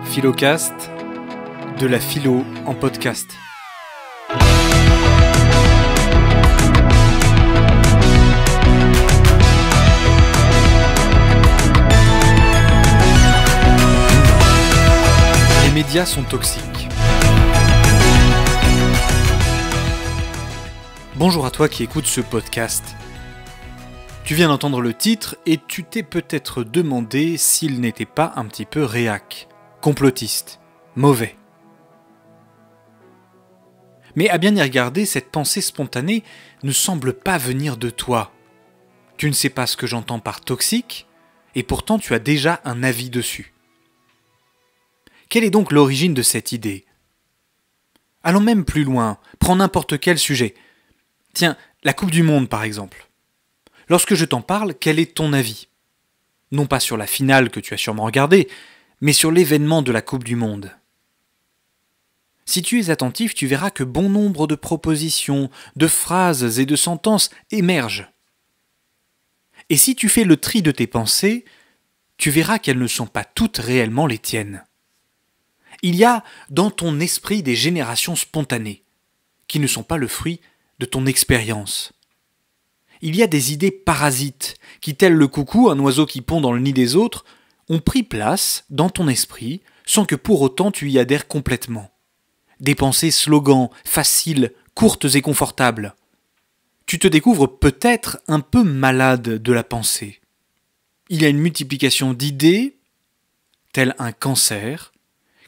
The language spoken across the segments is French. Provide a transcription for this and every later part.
Philocast, de la philo en podcast. Les médias sont toxiques. Bonjour à toi qui écoutes ce podcast. Tu viens d'entendre le titre et tu t'es peut-être demandé s'il n'était pas un petit peu réac, complotiste, mauvais. Mais à bien y regarder, cette pensée spontanée ne semble pas venir de toi. Tu ne sais pas ce que j'entends par toxique, et pourtant tu as déjà un avis dessus. Quelle est donc l'origine de cette idée ? Allons même plus loin, prends n'importe quel sujet. Tiens, la Coupe du Monde par exemple. Lorsque je t'en parle, quel est ton avis ? Non pas sur la finale que tu as sûrement regardée, mais sur l'événement de la Coupe du Monde. Si tu es attentif, tu verras que bon nombre de propositions, de phrases et de sentences émergent. Et si tu fais le tri de tes pensées, tu verras qu'elles ne sont pas toutes réellement les tiennes. Il y a dans ton esprit des générations spontanées, qui ne sont pas le fruit de ton expérience. Il y a des idées parasites, qui, tel le coucou, un oiseau qui pond dans le nid des autres, ont pris place dans ton esprit sans que pour autant tu y adhères complètement. Des pensées slogans, faciles, courtes et confortables. Tu te découvres peut-être un peu malade de la pensée. Il y a une multiplication d'idées, tel un cancer,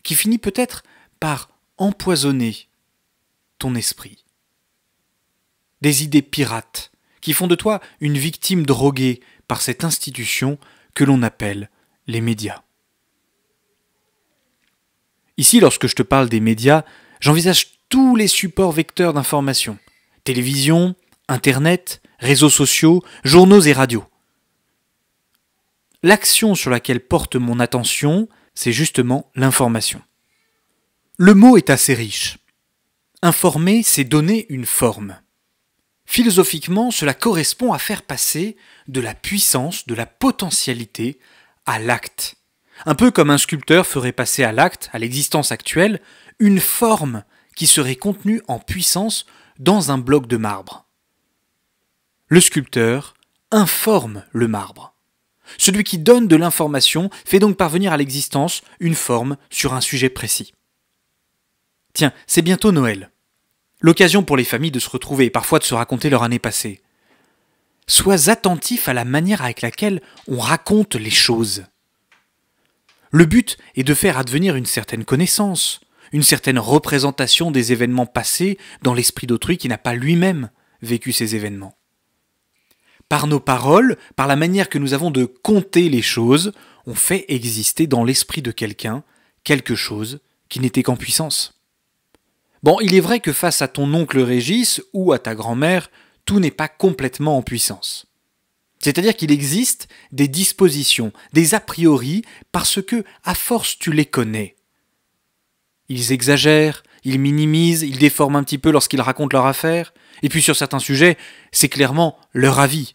qui finit peut-être par empoisonner ton esprit. Des idées pirates, qui font de toi une victime droguée par cette institution que l'on appelle les médias. Ici, lorsque je te parle des médias, j'envisage tous les supports vecteurs d'information. Télévision, Internet, réseaux sociaux, journaux et radios. L'action sur laquelle porte mon attention, c'est justement l'information. Le mot est assez riche. Informer, c'est donner une forme. Philosophiquement, cela correspond à faire passer de la puissance, de la potentialité, à l'acte. Un peu comme un sculpteur ferait passer à l'acte, à l'existence actuelle, une forme qui serait contenue en puissance dans un bloc de marbre. Le sculpteur informe le marbre. Celui qui donne de l'information fait donc parvenir à l'existence une forme sur un sujet précis. Tiens, c'est bientôt Noël. L'occasion pour les familles de se retrouver et parfois de se raconter leur année passée. Sois attentif à la manière avec laquelle on raconte les choses. Le but est de faire advenir une certaine connaissance, une certaine représentation des événements passés dans l'esprit d'autrui qui n'a pas lui-même vécu ces événements. Par nos paroles, par la manière que nous avons de conter les choses, on fait exister dans l'esprit de quelqu'un quelque chose qui n'était qu'en puissance. Bon, il est vrai que face à ton oncle Régis ou à ta grand-mère, tout n'est pas complètement en puissance. C'est-à-dire qu'il existe des dispositions, des a priori, parce que, à force, tu les connais. Ils exagèrent, ils minimisent, ils déforment un petit peu lorsqu'ils racontent leur affaire, et puis sur certains sujets, c'est clairement leur avis.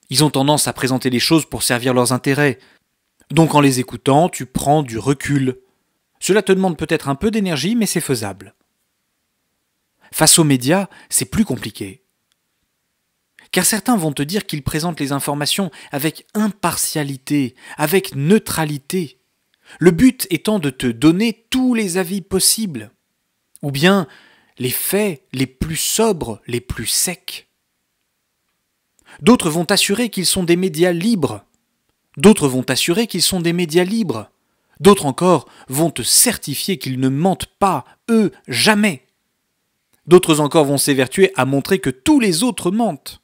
Ils ont tendance à présenter les choses pour servir leurs intérêts. Donc en les écoutant, tu prends du recul. Cela te demande peut-être un peu d'énergie, mais c'est faisable. Face aux médias, c'est plus compliqué. Car certains vont te dire qu'ils présentent les informations avec impartialité, avec neutralité. Le but étant de te donner tous les avis possibles. Ou bien les faits les plus sobres, les plus secs. D'autres vont t'assurer qu'ils sont des médias libres. D'autres vont t'assurer qu'ils sont des médias libres. D'autres encore vont te certifier qu'ils ne mentent pas, eux, jamais. D'autres encore vont s'évertuer à montrer que tous les autres mentent.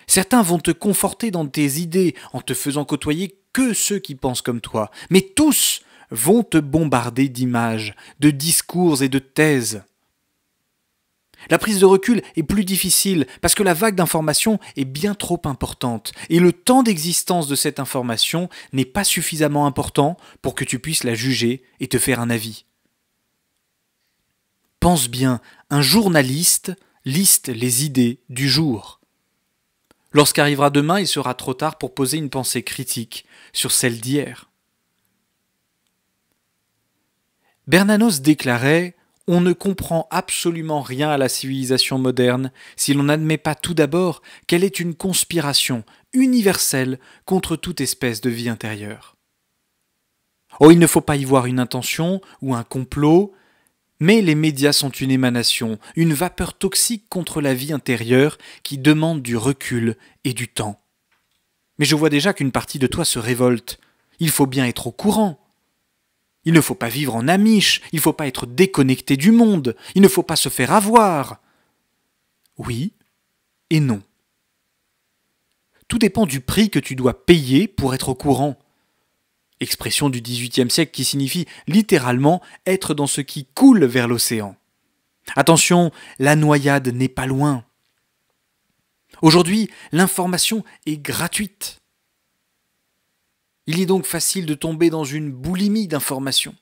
Certains vont te conforter dans tes idées en te faisant côtoyer que ceux qui pensent comme toi. Mais tous vont te bombarder d'images, de discours et de thèses. La prise de recul est plus difficile parce que la vague d'informations est bien trop importante et le temps d'existence de cette information n'est pas suffisamment important pour que tu puisses la juger et te faire un avis. Pense bien, un journaliste liste les idées du jour. Lorsqu'arrivera demain, il sera trop tard pour poser une pensée critique sur celle d'hier. Bernanos déclarait « On ne comprend absolument rien à la civilisation moderne si l'on n'admet pas tout d'abord qu'elle est une conspiration universelle contre toute espèce de vie intérieure. » Oh, il ne faut pas y voir une intention ou un complot, mais les médias sont une émanation, une vapeur toxique contre la vie intérieure qui demande du recul et du temps. Mais je vois déjà qu'une partie de toi se révolte. Il faut bien être au courant. Il ne faut pas vivre en amiche, il ne faut pas être déconnecté du monde, il ne faut pas se faire avoir. Oui et non. Tout dépend du prix que tu dois payer pour être au courant. Expression du XVIIIe siècle qui signifie littéralement être dans ce qui coule vers l'océan. Attention, la noyade n'est pas loin. Aujourd'hui, l'information est gratuite. Il est donc facile de tomber dans une boulimie d'informations.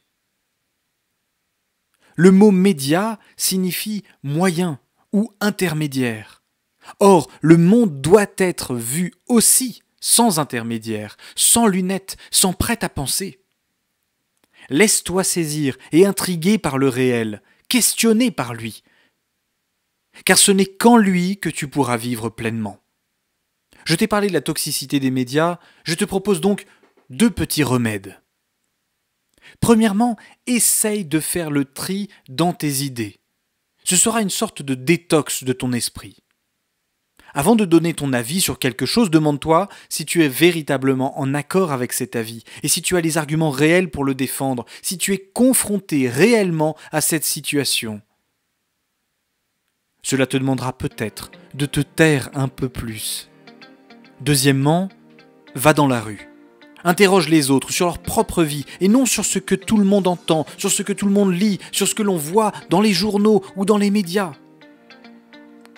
Le mot média signifie moyen ou intermédiaire. Or, le monde doit être vu aussi sans intermédiaire, sans lunettes, sans prêt à penser. Laisse-toi saisir et intriguer par le réel, questionner par lui. Car ce n'est qu'en lui que tu pourras vivre pleinement. Je t'ai parlé de la toxicité des médias, je te propose donc 2 petits remèdes. Premièrement, essaye de faire le tri dans tes idées. Ce sera une sorte de détox de ton esprit. Avant de donner ton avis sur quelque chose, demande-toi si tu es véritablement en accord avec cet avis et si tu as les arguments réels pour le défendre, si tu es confronté réellement à cette situation. Cela te demandera peut-être de te taire un peu plus. Deuxièmement, va dans la rue. Interroge les autres sur leur propre vie et non sur ce que tout le monde entend, sur ce que tout le monde lit, sur ce que l'on voit dans les journaux ou dans les médias.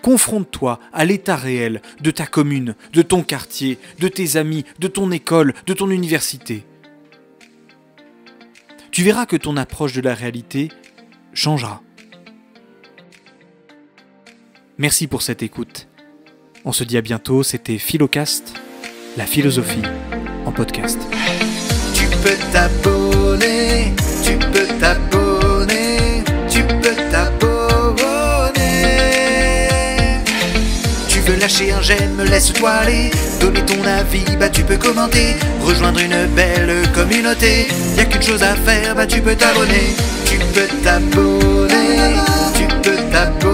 Confronte-toi à l'état réel de ta commune, de ton quartier, de tes amis, de ton école, de ton université. Tu verras que ton approche de la réalité changera. Merci pour cette écoute. On se dit à bientôt, c'était Philocast, la philosophie en podcast. Tu peux t'abonner, tu peux t'abonner, tu peux t'abonner. Tu veux lâcher un j'aime, laisse-toi aller, donner ton avis, tu peux commenter, rejoindre une belle communauté. Y'a qu'une chose à faire, tu peux t'abonner, tu peux t'abonner, tu peux t'abonner.